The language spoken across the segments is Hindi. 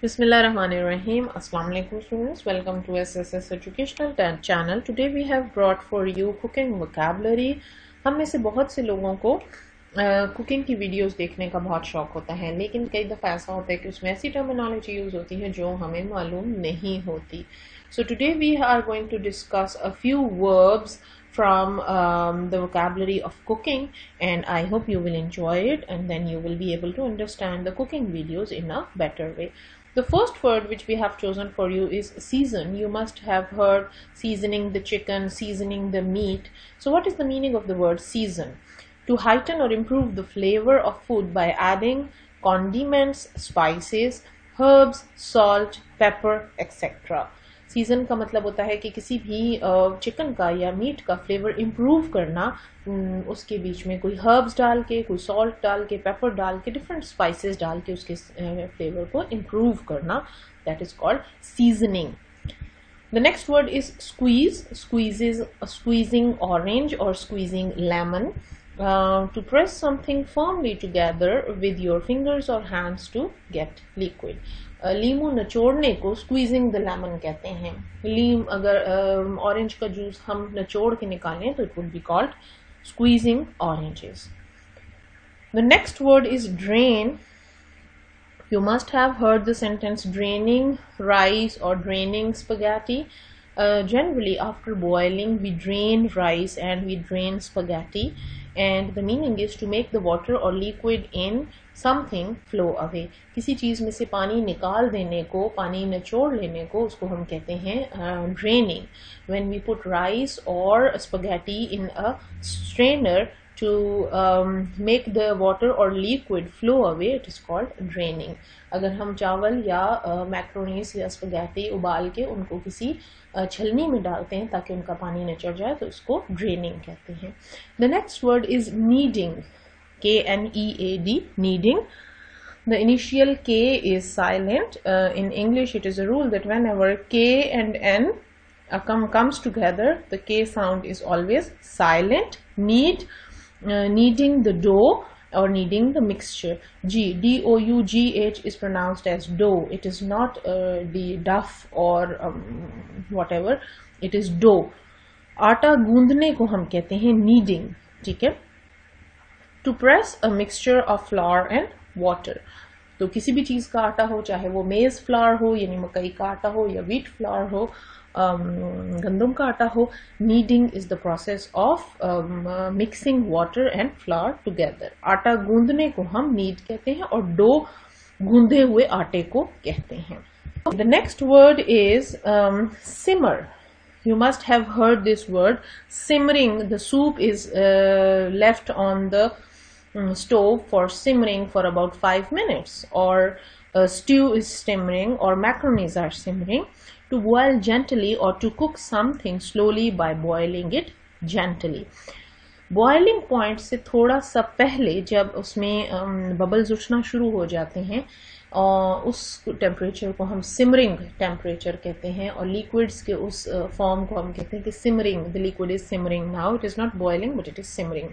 Bismillahirrahmanirrahim. Assalamu alaikum students. Welcome to SSS Educational Channel. Today we have brought for you cooking vocabulary. हम में से बहुत से लोगों को कुकिंग की वीडियोस देखने का बहुत शौक होता है, लेकिन कई दफ़ा ऐसा होता है कि उसमें ऐसी टर्मिनोलॉजी यूज़ होती है जो हमें मालूम नहीं होती. So today we are going to discuss a few verbs from the vocabulary of cooking, and I hope you will enjoy it, and then you will be able to understand the cooking videos in a better way. The first word which we have chosen for you is season. You must have heard seasoning the chicken, seasoning the meat. So what is the meaning of the word season? To heighten or improve the flavor of food by adding condiments, spices, herbs, salt, pepper, etc. Season का मतलब होता है कि किसी भी चिकन का या मीट का फ्लेवर इम्प्रूव करना, उसके बीच में कोई हर्ब्स डाल के, कोई सॉल्ट डाल के, पेपर डाल के, डिफरेंट स्पाइसेस डाल के उसके फ्लेवर को इम्प्रूव करना, that is called seasoning. The next word is squeeze. Squeeze is squeezing orange or squeezing lemon. To press something firmly together with your fingers or hands to get liquid. लीमू निचोड़ने को स्क्वीजिंग द लेमन कहते हैं. अगर ऑरेंज का जूस हम निचोड़ के निकालें तो it would be called squeezing oranges. The next word is drain. You must have heard the sentence draining rice or draining spaghetti. Generally after boiling we drain rice and we drain spaghetti, and the meaning is to make the water or liquid in something flow away. किसी चीज में से पानी निकाल देने को, पानी निचोड़ लेने को, उसको हम कहते हैं draining. When we put rice or spaghetti in a strainer to make the water or liquid flow away, it is called draining. अगर हम चावल या मैक्रोनीस या स्पगैटी उबाल के उनको किसी छलनी में डालते हैं ताकि उनका पानी निचड़ जाए तो इसको ड्रेनिंग कहते हैं. The next word is kneading. KNEAD, kneading. The initial K is silent. In English it is a rule that whenever K and N comes together, the K sound is always silent. Knead, kneading the dough or kneading the mixture. DOUGH is pronounced as dough. It is not the duff or whatever. It is dough. आटा गूंदने को हम कहते हैं kneading. ठीक है. To press a mixture of flour and water. तो किसी भी चीज का आटा हो, चाहे वो मेज फ्लावर हो यानी मकई का आटा हो या व्हीट फ्लावर हो, गंदम का आटा हो, kneading is the process of mixing water and flour together. आटा गूंदने को हम knead कहते हैं और डो गूंदे हुए आटे को कहते हैं. The next word is simmer. You must have heard this word. Simmering, the soup is left on the stove for simmering for about 5 minutes, or stew is simmering, or macaronis are simmering. To boil gently or to cook something slowly by boiling it gently. Boiling point से थोड़ा सा पहले जब उसमें बबल्स उठना शुरू हो जाते हैं, उस टेम्परेचर को हम सिमरिंग टेम्परेचर कहते हैं, और लिक्विड्स के उस फॉर्म को हम कहते हैं कि simmering. The liquid is simmering now. It is not boiling but it is simmering.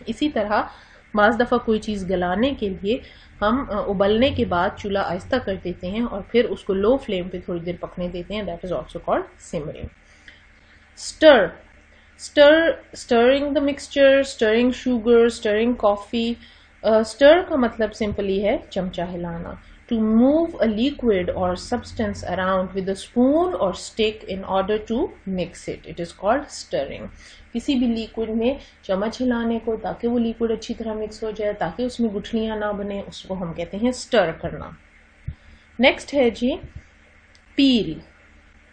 इसी तरह बाज़ दफ़ा कोई चीज़ गलाने के लिए हम उबलने के बाद चूल्हा आहिस्ता कर देते हैं और फिर उसको लो फ्लेम पे थोड़ी देर पकने देते हैं. That is also called simmering. Stir. Stirring the mixture, stirring sugar, stirring coffee. Stir का मतलब सिंपली है चमचा हिलाना. To move a liquid or substance around with a spoon or stick in order to mix it. It is called stirring. किसी भी लिक्विड में चम्मच हिलाने को ताकि वो लिक्विड अच्छी तरह मिक्स हो जाए, ताकि उसमें गुठलियां ना बने, उसको हम कहते हैं स्टर करना. नेक्स्ट है जी पील.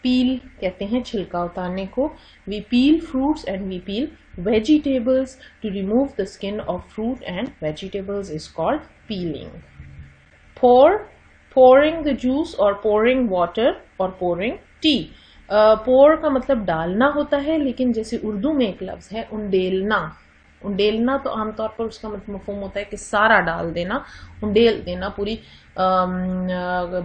पील कहते हैं छिलका उतारने को. We peel fruits and we peel vegetables. To remove the skin of fruit and vegetables is called peeling. Pour, pouring the juice or pouring water or pouring tea. pour का मतलब डालना होता है, लेकिन जैसे उर्दू में एक लफ्ज है उंडेलना. उंडेलना तो आमतौर पर उसका मतलब मफहूम होता है कि सारा डाल देना, उंडेल देना, पूरी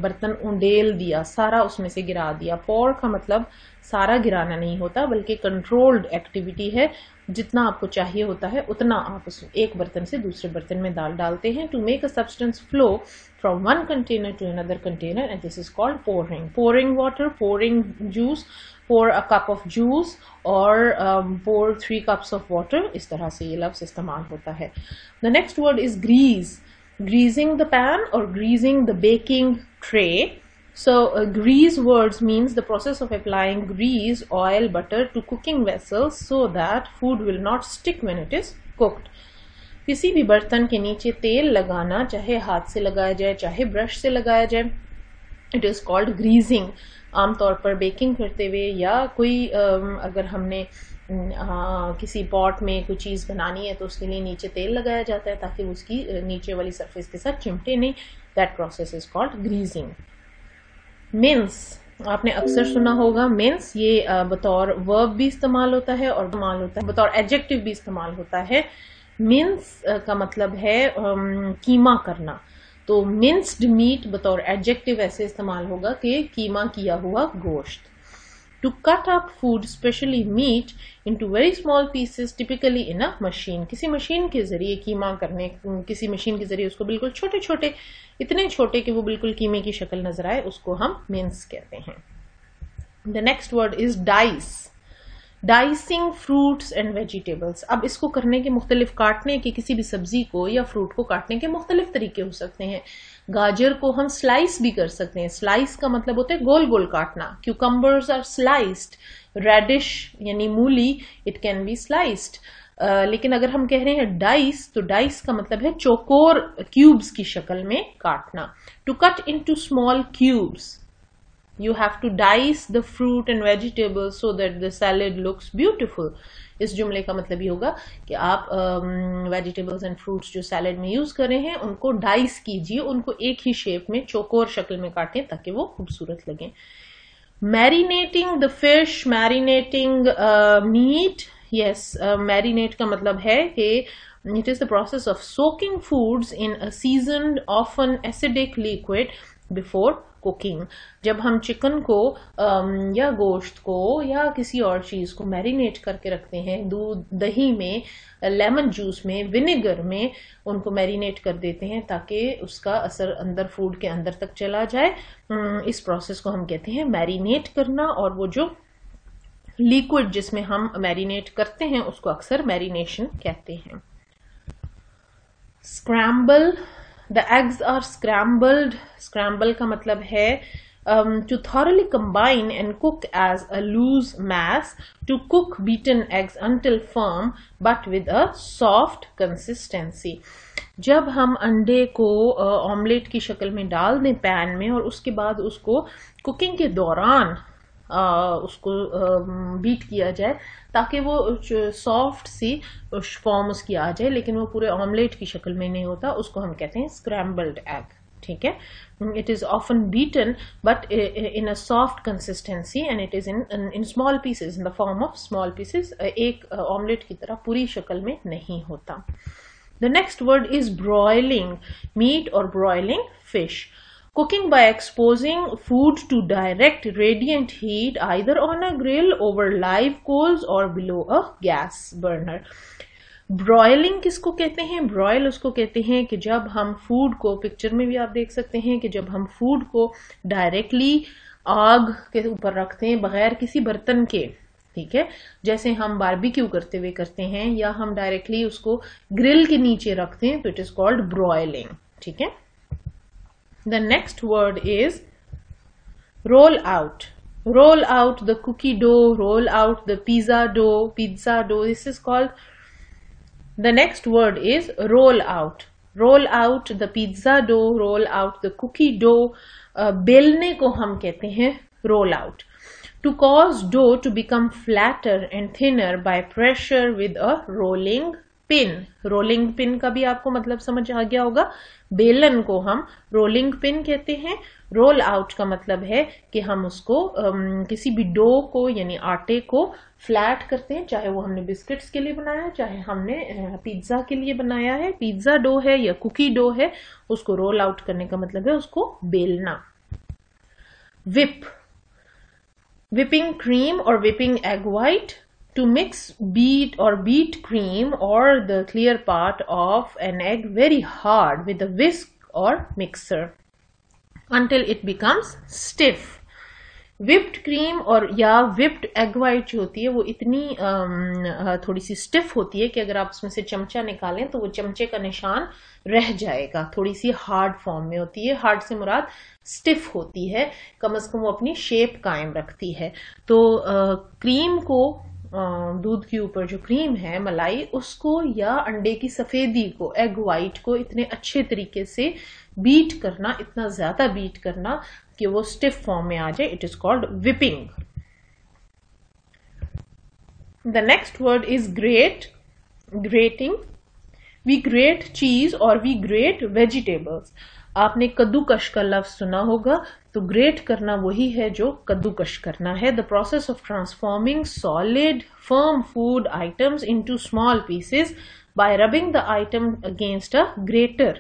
बर्तन उंडेल दिया, सारा उसमें से गिरा दिया. pour का मतलब सारा गिराना नहीं होता, बल्कि कंट्रोल्ड एक्टिविटी है। जितना आपको चाहिए होता है उतना आप एक बर्तन से दूसरे बर्तन में दाल डालते हैं to make a substance flow from one container to another container, and this is called pouring. Pouring water, pouring juice, pour a cup of juice और pour 3 cups of water. इस तरह से ये लफ्ज इस्तेमाल होता है. The next word is grease. Greasing the pan or greasing the baking tray. So grease words means the process of applying grease, oil, butter to cooking vessels so that food will not stick when it is cooked. किसी भी बर्तन के नीचे तेल लगाना, चाहे हाथ से लगाया जाए चाहे ब्रश से लगाया जाए, इट इज कॉल्ड ग्रीजिंग. आमतौर पर बेकिंग करते हुए या कोई अगर हमने किसी पॉट में कोई चीज बनानी है तो उसके लिए नीचे तेल लगाया जाता है ताकि उसकी नीचे वाली सरफेस के साथ चिमटे नहीं. That process is called greasing. Mince, आपने अक्सर सुना होगा मिन्स. ये बतौर वर्ब भी इस्तेमाल होता है और बतौर एडजेक्टिव भी इस्तेमाल होता है. मिन्स का मतलब है कीमा करना. तो मिन्स्ड मीट बतौर एडजेक्टिव ऐसे इस्तेमाल होगा कि कीमा किया हुआ गोश्त. To cut up food, specially meat, into very small pieces, typically in a machine. किसी मशीन के जरिए कीमा करने, किसी मशीन के जरिए उसको बिल्कुल छोटे छोटे, इतने छोटे कि वो बिल्कुल कीमे की शक्ल नजर आए, उसको हम मिन्स कहते हैं. The next word is dice. Dicing fruits and vegetables. अब इसको करने के मुख्तलिफ, काटने के किसी भी सब्जी को या फ्रूट को काटने के मुख्तलिफ तरीके हो सकते हैं. गाजर को हम स्लाइस भी कर सकते हैं. स्लाइस का मतलब होता है गोल गोल काटना. Cucumbers are sliced. रेडिश यानी मूली, इट कैन बी स्लाइस्ड. लेकिन अगर हम कह रहे हैं डाइस, तो डाइस का मतलब है चौकोर क्यूब्स की शक्ल में काटना. To cut into small cubes. You have to dice the fruit and vegetables so that the salad looks beautiful. इस जुमले का मतलब ये होगा कि आप वेजिटेबल्स एंड फ्रूट्स जो सैलेड में यूज कर रहे हैं उनको डाइस कीजिए, उनको एक ही शेप में चौकोर शक्ल में काटें ताकि वो खूबसूरत लगें. Marinating the fish, marinating meat. Yes, marinate का मतलब है कि it is the process of soaking foods in a seasoned, often acidic liquid before cooking. जब हम चिकन को या गोश्त को या किसी और चीज को मैरिनेट करके रखते हैं, दूध, दही में, लेमन जूस में, विनेगर में उनको मैरिनेट कर देते हैं ताकि उसका असर अंदर फूड के अंदर तक चला जाए. इस प्रोसेस को हम कहते हैं मैरिनेट करना. और वो जो लिक्विड जिसमें हम मैरिनेट करते हैं उसको अक्सर मैरिनेशन कहते हैं. Scramble. The eggs are scrambled. Scramble का मतलब है to thoroughly combine and cook as a loose mass. To cook beaten eggs until firm but with a soft consistency. जब हम अंडे को ऑमलेट की शक्ल में डाल दें पैन में और उसके बाद उसको कुकिंग के दौरान उसको बीट किया जाए ताकि वो सॉफ्ट सी फॉर्म उसकी आ जाए, लेकिन वो पूरे ऑमलेट की शक्ल में नहीं होता, उसको हम कहते हैं स्क्रैम्बल्ड एग. ठीक है. It is often beaten but in a soft consistency and it is in small pieces, in the form of small pieces. एक ऑमलेट की तरह पूरी शक्ल में नहीं होता. The next word is broiling meat और broiling fish. Cooking by exposing food to direct radiant heat either on a grill, over live coals or below a gas burner. Broiling किसको कहते हैं? ब्रॉयल उसको कहते हैं कि जब हम फूड को, पिक्चर में भी आप देख सकते हैं कि जब हम फूड को डायरेक्टली आग के ऊपर रखते हैं बगैर किसी बर्तन के, ठीक है, जैसे हम बारबेक्यू करते हुए करते हैं, या हम डायरेक्टली उसको ग्रिल के नीचे रखते हैं, तो इट इज कॉल्ड ब्रॉयलिंग. ठीक है. The next word is roll out. Roll out the cookie dough, roll out the pizza dough. This is called. The next word is roll out. Roll out the pizza dough, roll out the cookie dough. बेलने को हम कहते हैं roll out. To cause dough to become flatter and thinner by pressure with a rolling pin. Rolling pin का भी आपको मतलब समझ आ गया होगा. बेलन को हम रोलिंग पिन कहते हैं. रोल आउट का मतलब है कि हम उसको किसी भी डो को यानी आटे को फ्लैट करते हैं, चाहे वो हमने बिस्किट्स के लिए बनाया है, चाहे हमने पिज्जा के लिए बनाया है. पिज्जा डो है या कुकी डो है, उसको रोल आउट करने का मतलब है उसको बेलना. Whip. whipping cream or whipping egg white, to mix beat cream or the clear part of an egg very hard with a whisk or mixer until it becomes stiff. whipped cream और या whipped egg white जो होती है वो इतनी थोड़ी सी स्टिफ होती है कि अगर आप उसमें से चमचा निकालें तो वो चमचे का निशान रह जाएगा। थोड़ी सी हार्ड फॉर्म में होती है, हार्ड से मुराद स्टिफ होती है, कम से कम वो अपनी शेप कायम रखती है। तो क्रीम को, दूध के ऊपर जो क्रीम है, मलाई, उसको या अंडे की सफेदी को, एग वाइट को इतने अच्छे तरीके से बीट करना, इतना ज्यादा बीट करना कि वो स्टिफ फॉर्म में आ जाए, it is called whipping. The next word is grate, grating. We grate cheese और वी ग्रेट वेजिटेबल्स। आपने कद्दूकश का लफ्ज सुना होगा, तो ग्रेट करना वही है जो कद्दूकश करना है। The process of transforming solid firm food items into small pieces bye rubbing the item against a greater.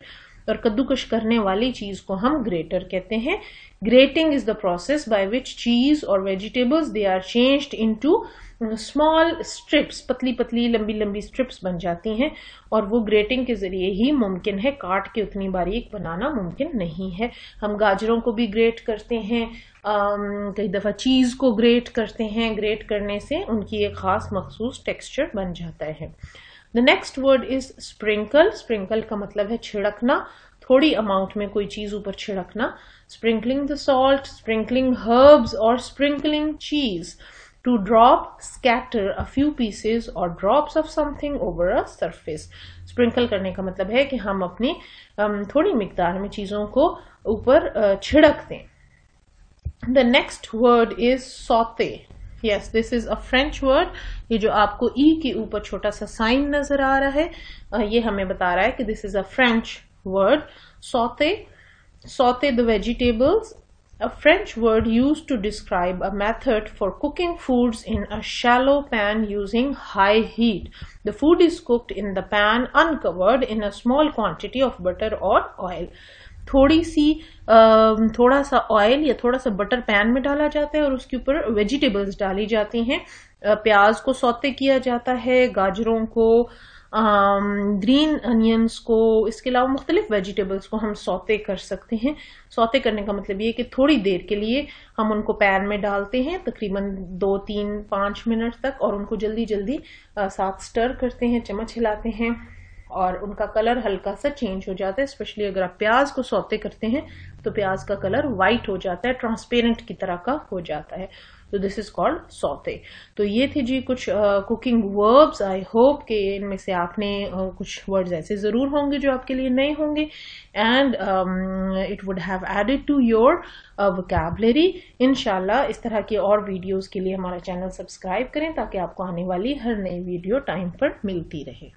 और कद्दूकश करने वाली चीज को हम ग्रेटर कहते हैं। Grating is the process by which cheese और vegetables they are changed into small strips, पतली पतली लंबी लंबी स्ट्रिप्स बन जाती हैं, और वो ग्रेटिंग के जरिए ही मुमकिन है। काट के उतनी बारीक बनाना मुमकिन नहीं है। हम गाजरों को भी ग्रेट करते हैं, कई दफा चीज को ग्रेट करते हैं। ग्रेट करने से उनकी एक खास मखसूस टेक्सचर बन जाता है। The next word is sprinkle. Sprinkle का मतलब है छिड़कना, थोड़ी अमाउंट में कोई चीज ऊपर छिड़कना। Sprinkling the salt, sprinkling herbs और sprinkling cheese. To drop, scatter a few pieces और drops of something over a surface. Sprinkle करने का मतलब है कि हम अपनी थोड़ी मिकदार में चीजों को ऊपर छिड़क दें। The next word is saute. Yes, this is a French word. ये जो आपको ई के ऊपर छोटा सा साइन नजर आ रहा है, ये हमें बता रहा है कि this is a French word. Saute, saute the vegetables, a French word used to describe a method for cooking foods in a shallow pan using high heat. The food is cooked in the pan uncovered in a small quantity of butter or oil. थोड़ा सा ऑयल या थोड़ा सा बटर पैन में डाला जाता है और उसके ऊपर वेजिटेबल्स डाली जाती हैं। प्याज को सौते किया जाता है, गाजरों को, ग्रीन अनियंस को, इसके अलावा मुख्तलिफ वेजिटेबल्स को हम सौते कर सकते हैं। सौते करने का मतलब ये कि थोड़ी देर के लिए हम उनको पैन में डालते हैं, तकरीबन 2, 3, 5 मिनट तक, और उनको जल्दी जल्दी साथ स्टर करते हैं, चम्मच हिलाते हैं, और उनका कलर हल्का सा चेंज हो जाता है। स्पेशली अगर आप प्याज को सौते करते हैं तो प्याज का कलर वाइट हो जाता है, ट्रांसपेरेंट की तरह का हो जाता है। तो दिस इज कॉल्ड सौते। तो ये थे जी कुछ कुकिंग वर्ब्स। आई होप कि इनमें से आपने कुछ वर्ड्स ऐसे जरूर होंगे जो आपके लिए नए होंगे, and it would have added to your vocabulary. इंशाल्लाह इस तरह की और वीडियोस के लिए हमारा चैनल सब्सक्राइब करें ताकि आपको आने वाली हर नई वीडियो टाइम पर मिलती रहे।